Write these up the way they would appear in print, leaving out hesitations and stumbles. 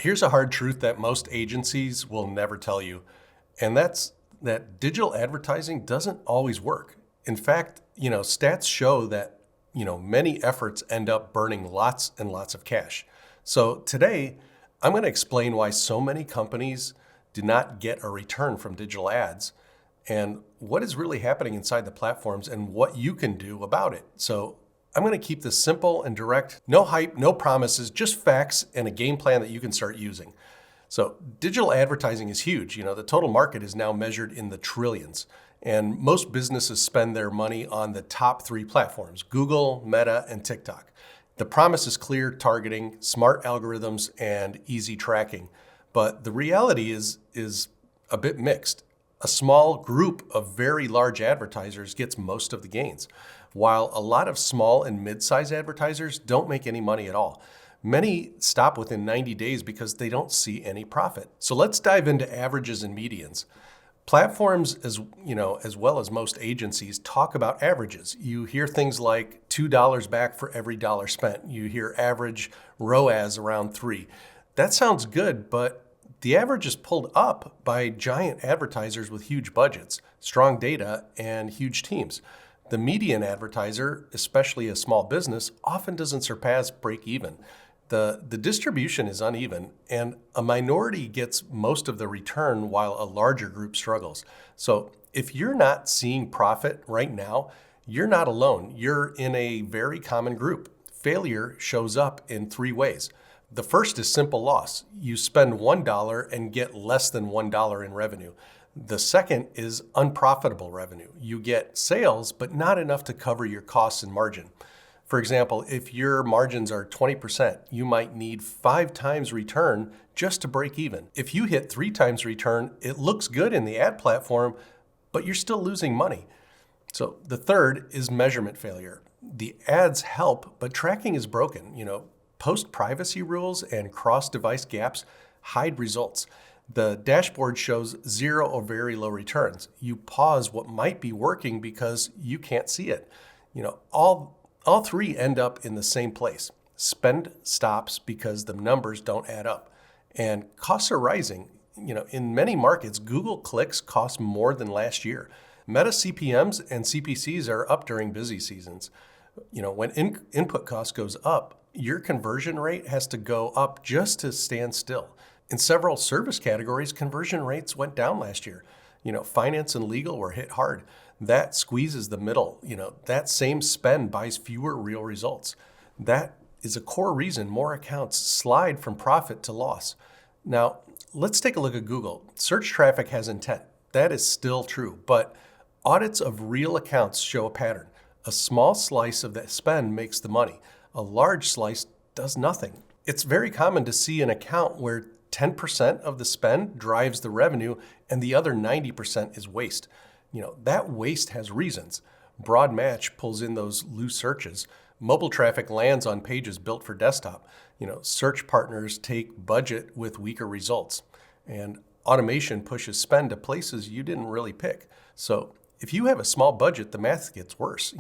Here's a hard truth that most agencies will never tell you, and that's that digital advertising doesn't always work. In fact, stats show that, many efforts end up burning lots and lots of cash. So today, I'm going to explain why so many companies do not get a return from digital ads and what is really happening inside the platforms and what you can do about it. So I'm going to keep this simple and direct, no hype, no promises, just facts and a game plan that you can start using. So digital advertising is huge. The total market is now measured in the trillions. And most businesses spend their money on the top three platforms, Google, Meta, and TikTok. The promise is clear targeting, smart algorithms, and easy tracking. But the reality is a bit mixed. A small group of very large advertisers gets most of the gains, while a lot of small and mid-size advertisers don't make any money at all. Many stop within 90 days because they don't see any profit. So let's dive into averages and medians. Platforms, as well as most agencies, talk about averages. You hear things like $2 back for every dollar spent. You hear average ROAS around 3. That sounds good, but the average is pulled up by giant advertisers with huge budgets, strong data, and huge teams. The median advertiser, especially a small business, often doesn't surpass break even. The distribution is uneven, and a minority gets most of the return while a larger group struggles. So if you're not seeing profit right now, you're not alone. You're in a very common group. Failure shows up in 3 ways. The first is simple loss. You spend $1 and get less than $1 in revenue. The second is unprofitable revenue. You get sales, but not enough to cover your costs and margin. For example, if your margins are 20%, you might need 5 times return just to break even. If you hit 3 times return, it looks good in the ad platform, but you're still losing money. So the third is measurement failure. The ads help, but tracking is broken. Post-privacy rules and cross-device gaps hide results. The dashboard shows 0 or very low returns. You pause what might be working because you can't see it. All 3 end up in the same place. Spend stops because the numbers don't add up. And costs are rising. In many markets, Google clicks cost more than last year. Meta CPMs and CPCs are up during busy seasons. When input cost goes up, your conversion rate has to go up just to stand still. In several service categories, conversion rates went down last year. Finance and legal were hit hard. That squeezes the middle. That same spend buys fewer real results. That is a core reason more accounts slide from profit to loss. Now, let's take a look at Google. Search traffic has intent. That is still true, but audits of real accounts show a pattern. A small slice of that spend makes the money. A large slice does nothing. It's very common to see an account where 10% of the spend drives the revenue and the other 90% is waste. That waste has reasons. Broad match pulls in those loose searches. Mobile traffic lands on pages built for desktop. Search partners take budget with weaker results. And automation pushes spend to places you didn't really pick. So if you have a small budget, the math gets worse.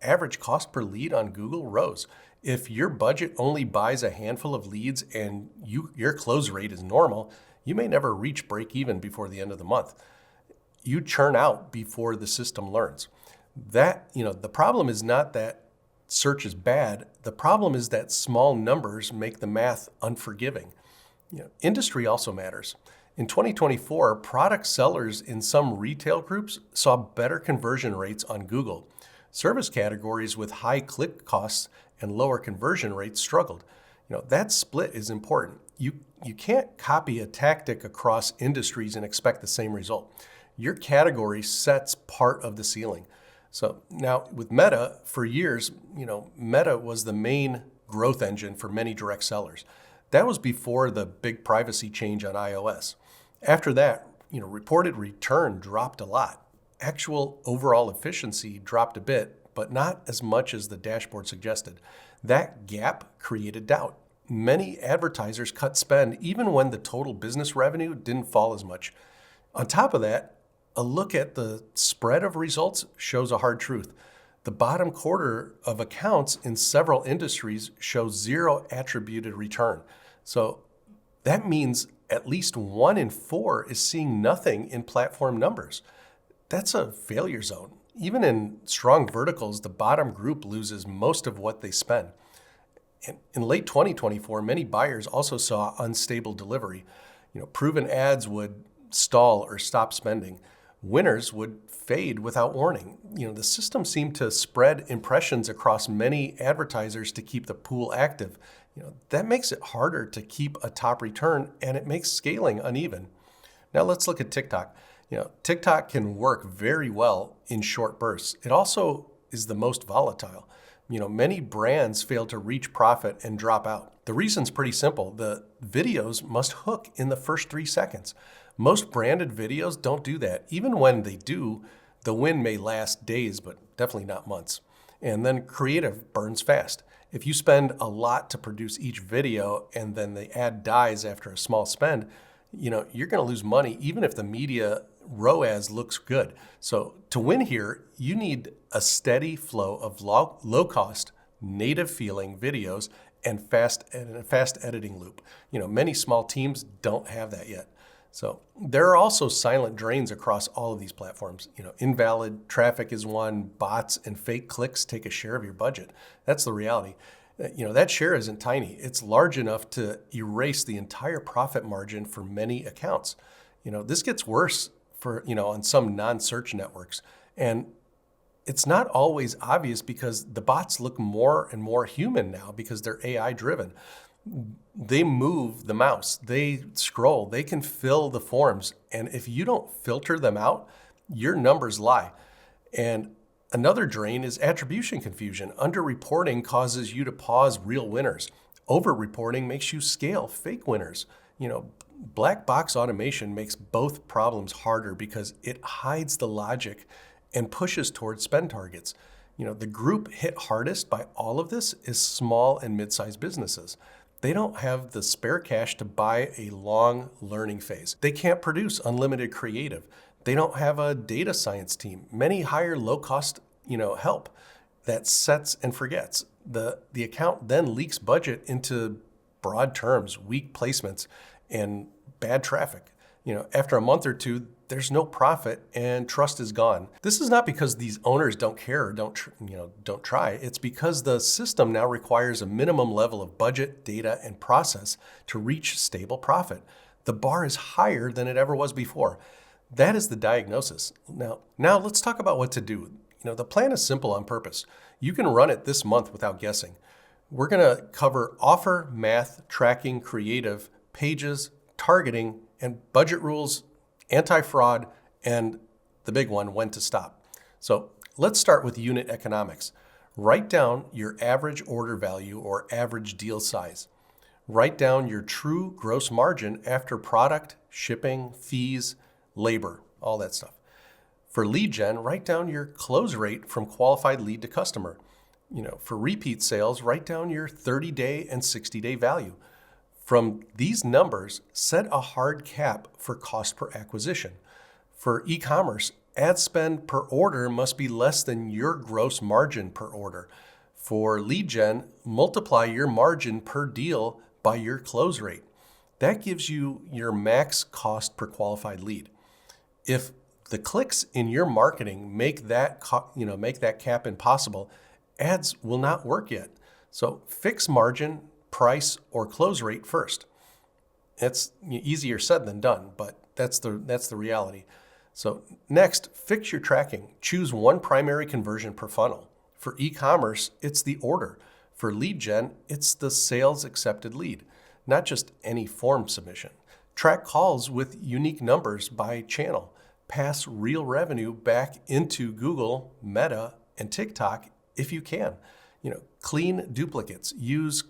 Average cost per lead on Google rose. If your budget only buys a handful of leads and your close rate is normal, you may never reach break even before the end of the month. You churn out before the system learns. The problem is not that search is bad. The problem is that small numbers make the math unforgiving. Industry also matters. In 2024, product sellers in some retail groups saw better conversion rates on Google. Service categories with high click costs and lower conversion rates struggled. That split is important. You can't copy a tactic across industries and expect the same result. Your category sets part of the ceiling. So now with Meta, for years, Meta was the main growth engine for many direct sellers. That was before the big privacy change on iOS. After that, reported return dropped a lot. Actual overall efficiency dropped a bit, but not as much as the dashboard suggested. That gap created doubt. Many advertisers cut spend even when the total business revenue didn't fall as much. On top of that, a look at the spread of results shows a hard truth. The bottom quarter of accounts in several industries shows 0 attributed return. So That means at least 1 in 4 is seeing nothing in platform numbers. That's a failure zone. Even in strong verticals, the bottom group loses most of what they spend. In late 2024, many buyers also saw unstable delivery. Proven ads would stall or stop spending. Winners would fade without warning. The system seemed to spread impressions across many advertisers to keep the pool active. That makes it harder to keep a top return, and it makes scaling uneven. Now let's look at TikTok. TikTok can work very well in short bursts. It also is the most volatile. Many brands fail to reach profit and drop out. The reason's pretty simple. The videos must hook in the first 3 seconds. Most branded videos don't do that. Even when they do, the win may last days, but definitely not months. And then creative burns fast. If you spend a lot to produce each video and then the ad dies after a small spend, you're going to lose money even if the media ROAS looks good. So to win here, you need a steady flow of low-cost, native-feeling videos and a fast editing loop. Many small teams don't have that yet. So there are also silent drains across all of these platforms. Invalid traffic is one, bots and fake clicks take a share of your budget. That's the reality. That share isn't tiny. It's large enough to erase the entire profit margin for many accounts. This gets worse on some non-search networks. And it's not always obvious because the bots look more and more human now because they're AI driven. They move the mouse, they scroll, they can fill the forms. And if you don't filter them out, your numbers lie. And another drain is attribution confusion. Underreporting causes you to pause real winners. Overreporting makes you scale fake winners. Black box automation makes both problems harder because it hides the logic and pushes towards spend targets. The group hit hardest by all of this is small and mid-sized businesses. They don't have the spare cash to buy a long learning phase. They can't produce unlimited creative. They don't have a data science team. Many hire low-cost, help that sets and forgets. The account then leaks budget into broad terms, weak placements, and bad traffic. After a month or two, there's no profit and trust is gone. This is not because these owners don't care or don't try. It's because the system now requires a minimum level of budget, data, and process to reach stable profit. The bar is higher than it ever was before. That is the diagnosis. Now let's talk about what to do. The plan is simple on purpose. You can run it this month without guessing. We're going to cover offer, math, tracking, creative, pages, targeting, and budget rules, anti-fraud, and the big one, when to stop. So let's start with unit economics. Write down your average order value or average deal size. Write down your true gross margin after product, shipping, fees, labor, all that stuff. For lead gen, write down your close rate from qualified lead to customer. For repeat sales, write down your 30-day and 60-day value. From these numbers, set a hard cap for cost per acquisition. For e-commerce, ad spend per order must be less than your gross margin per order. For lead gen, multiply your margin per deal by your close rate. That gives you your max cost per qualified lead. If the clicks in your marketing make that cap impossible, ads will not work yet. So fix margin, price, or close rate first. It's easier said than done, but that's the reality. So next, fix your tracking. Choose one primary conversion per funnel. For e-commerce, it's the order. For lead gen, it's the sales accepted lead, not just any form submission. Track calls with unique numbers by channel. Pass real revenue back into Google, Meta, and TikTok if you can. Clean duplicates. Use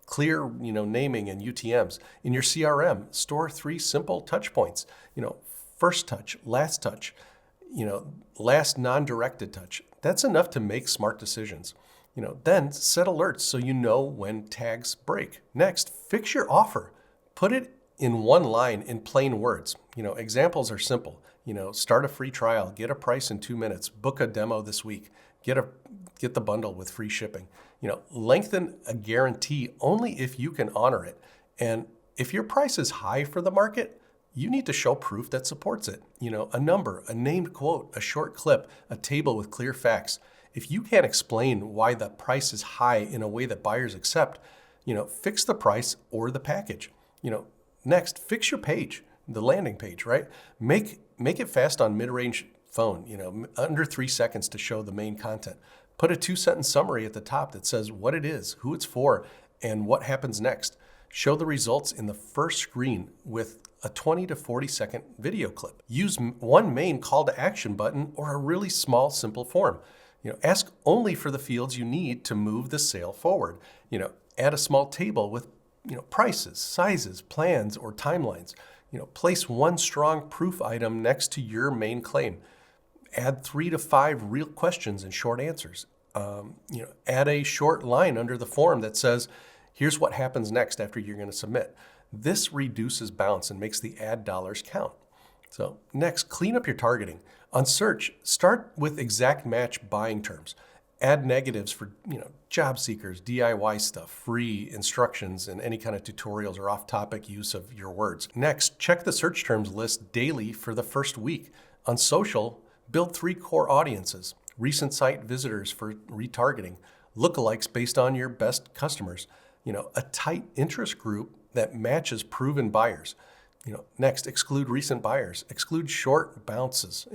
clear, naming and UTMs. In your CRM, store 3 simple touch points. First touch, last touch, last non-directed touch. That's enough to make smart decisions. Then set alerts so you know when tags break. Next, fix your offer. Put it in one line in plain words. Examples are simple. Start a free trial, get a price in 2 minutes, book a demo this week, get the bundle with free shipping. Lengthen a guarantee only if you can honor it. And if your price is high for the market, you need to show proof that supports it. A number, a named quote, a short clip, a table with clear facts. If you can't explain why the price is high in a way that buyers accept, fix the price or the package. Next, fix your page, the landing page, right? Make it fast on mid-range phone, under 3 seconds to show the main content. Put a 2-sentence summary at the top that says what it is, who it's for, and what happens next. Show the results in the first screen with a 20 to 40 second video clip. Use one main call to action button or a really small, simple form. Ask only for the fields you need to move the sale forward. Add a small table with prices, sizes, plans, or timelines. Place one strong proof item next to your main claim. Add 3 to 5 real questions and short answers. Add a short line under the form that says, here's what happens next after you're going to submit. This reduces bounce and makes the ad dollars count. So next, clean up your targeting. On search, start with exact match buying terms. Add negatives for job seekers, DIY stuff, free instructions, and any kind of tutorials or off-topic use of your words. Next, check the search terms list daily for the first week. On social, build 3 core audiences: recent site visitors for retargeting, lookalikes based on your best customers, a tight interest group that matches proven buyers. Next, exclude recent buyers, exclude short bounces,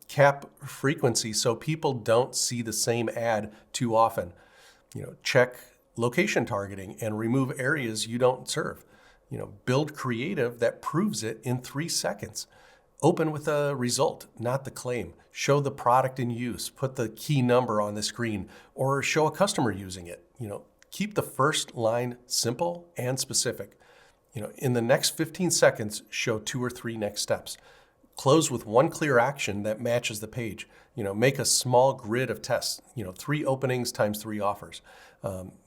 cap frequency so people don't see the same ad too often. Check location targeting and remove areas you don't serve. Build creative that proves it in 3 seconds. Open with a result, not the claim. Show the product in use, put the key number on the screen, or show a customer using it. Keep the first line simple and specific. In the next 15 seconds, show 2 or 3 next steps. Close with one clear action that matches the page. Make a small grid of tests. 3 openings times 3 offers,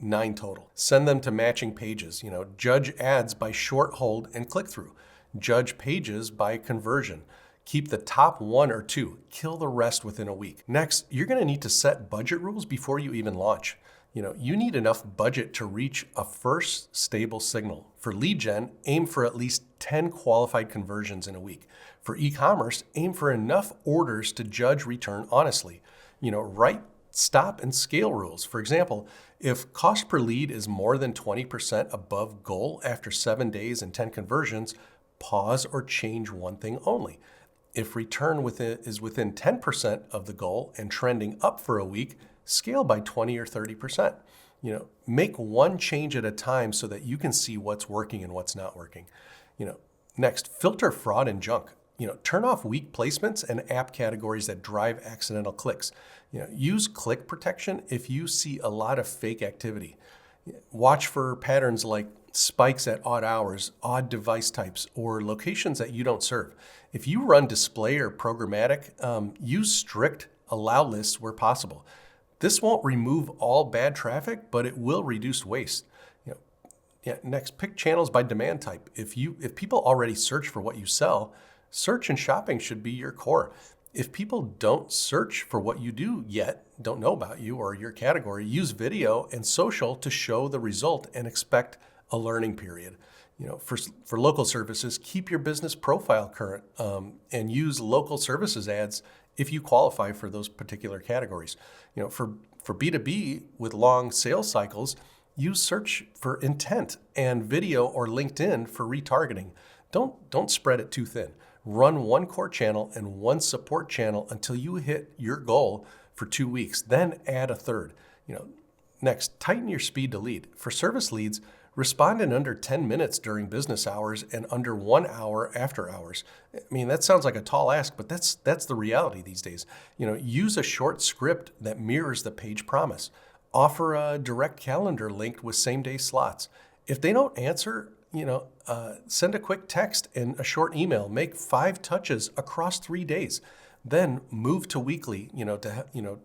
9 total. Send them to matching pages. Judge ads by short hold and click through. Judge pages by conversion. Keep the top 1 or 2. Kill the rest within a week. Next, you're going to need to set budget rules before you even launch. You need enough budget to reach a first stable signal. For lead gen, aim for at least 10 qualified conversions in a week. For e-commerce, aim for enough orders to judge return honestly. Write stop and scale rules. For example, if cost per lead is more than 20% above goal after 7 days and 10 conversions, pause or change one thing only. If return is within 10% of the goal and trending up for a week, scale by 20 or 30%. Make one change at a time so that you can see what's working and what's not working. Next, filter fraud and junk. Turn off weak placements and app categories that drive accidental clicks. Use click protection if you see a lot of fake activity. Watch for patterns like spikes at odd hours, odd device types, or locations that you don't serve. If you run display or programmatic, use strict allow lists where possible. This won't remove all bad traffic, but it will reduce waste. Next, pick channels by demand type. If people already search for what you sell, search and shopping should be your core. If people don't search for what you do yet, don't know about you or your category, use video and social to show the result and expect a learning period. For local services, keep your business profile current and use local services ads if you qualify for those particular categories. For B2B with long sales cycles, use search for intent and video or LinkedIn for retargeting. Don't spread it too thin. Run one core channel and one support channel until you hit your goal for 2 weeks. Then add a third. Next, tighten your speed to lead. For service leads, respond in under 10 minutes during business hours and under 1 hour after hours. That sounds like a tall ask, but that's the reality these days. Use a short script that mirrors the page promise. Offer a direct calendar linked with same-day slots. If they don't answer, send a quick text and a short email. Make 5 touches across 3 days. Then move to weekly,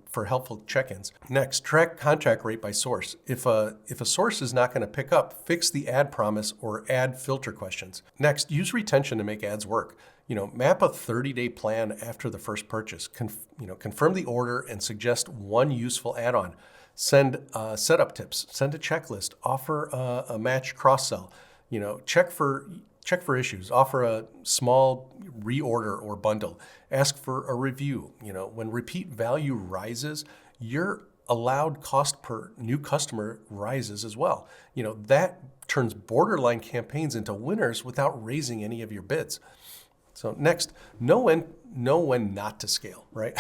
for helpful check-ins. Next, track contract rate by source. If a source is not going to pick up, fix the ad promise or add filter questions. Next, use retention to make ads work. Map a 30-day plan after the first purchase. Confirm the order and suggest one useful add-on. Send setup tips. Send a checklist. Offer a match cross-sell. Check for issues, offer a small reorder or bundle, ask for a review. When repeat value rises, your allowed cost per new customer rises as well. That turns borderline campaigns into winners without raising any of your bids. So next, know when not to scale, right?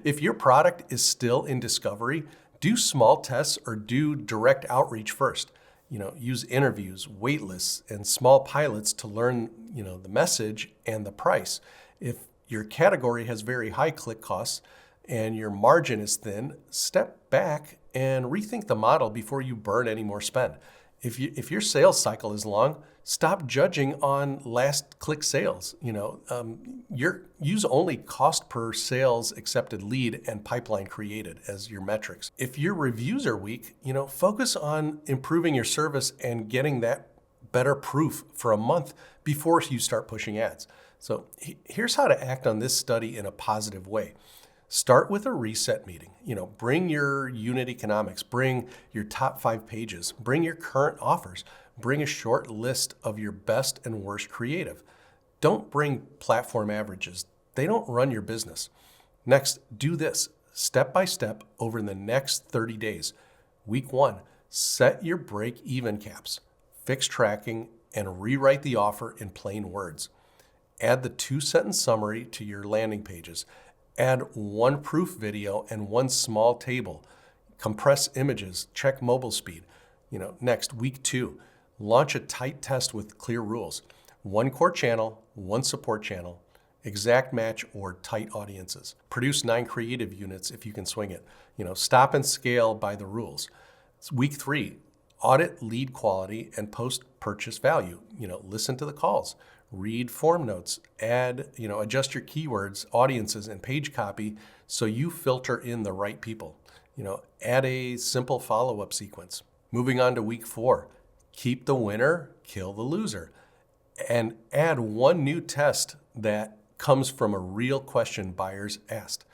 If your product is still in discovery, do small tests or do direct outreach first. Use interviews, wait lists, and small pilots to learn, the message and the price. If your category has very high click costs and your margin is thin, step back and rethink the model before you burn any more spend. If your sales cycle is long, stop judging on last click sales. Use only cost per sales accepted lead and pipeline created as your metrics. If your reviews are weak, focus on improving your service and getting that better proof for a month before you start pushing ads. So here's how to act on this study in a positive way. Start with a reset meeting. Bring your unit economics, bring your top 5 pages, bring your current offers, bring a short list of your best and worst creative. Don't bring platform averages. They don't run your business. Next, do this step by step over the next 30 days. Week 1, set your break-even caps, fix tracking, and rewrite the offer in plain words. Add the 2-sentence summary to your landing pages. Add 1 proof video and 1 small table. Compress images, check mobile speed. Next, week 2, launch a tight test with clear rules. 1 core channel, 1 support channel, exact match or tight audiences. Produce 9 creative units if you can swing it. Stop and scale by the rules. Week 3, audit lead quality and post-purchase value. Listen to the calls. Read form notes, adjust your keywords, audiences, and page copy so you filter in the right people. Add a simple follow-up sequence. Moving on to week 4, keep the winner, kill the loser, and add 1 new test that comes from a real question buyers asked.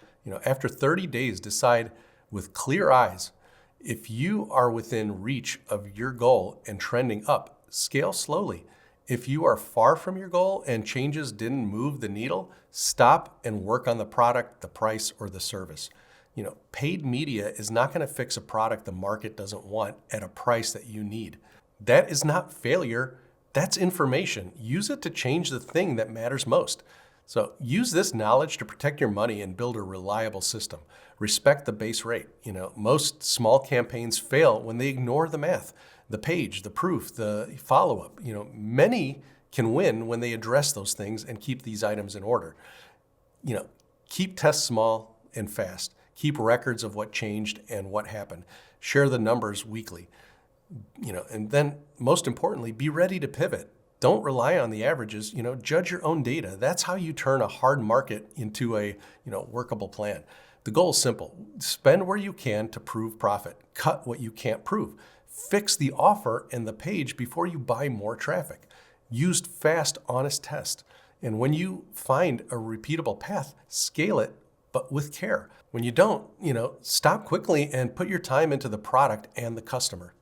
After 30 days, decide with clear eyes if you are within reach of your goal and trending up. Scale slowly. If you are far from your goal and changes didn't move the needle, stop and work on the product, the price, or the service. Paid media is not going to fix a product the market doesn't want at a price that you need. That is not failure. That's information. Use it to change the thing that matters most. So use this knowledge to protect your money and build a reliable system. Respect the base rate. Most small campaigns fail when they ignore the math, the page, the proof, the follow-up. Many can win when they address those things and keep these items in order. Keep tests small and fast. Keep records of what changed and what happened. Share the numbers weekly. And then most importantly, be ready to pivot. Don't rely on the averages, judge your own data. That's how you turn a hard market into a, workable plan. The goal is simple. Spend where you can to prove profit. Cut what you can't prove. Fix the offer and the page before you buy more traffic. Use fast, honest tests. And when you find a repeatable path, scale it, but with care. When you don't, stop quickly and put your time into the product and the customer.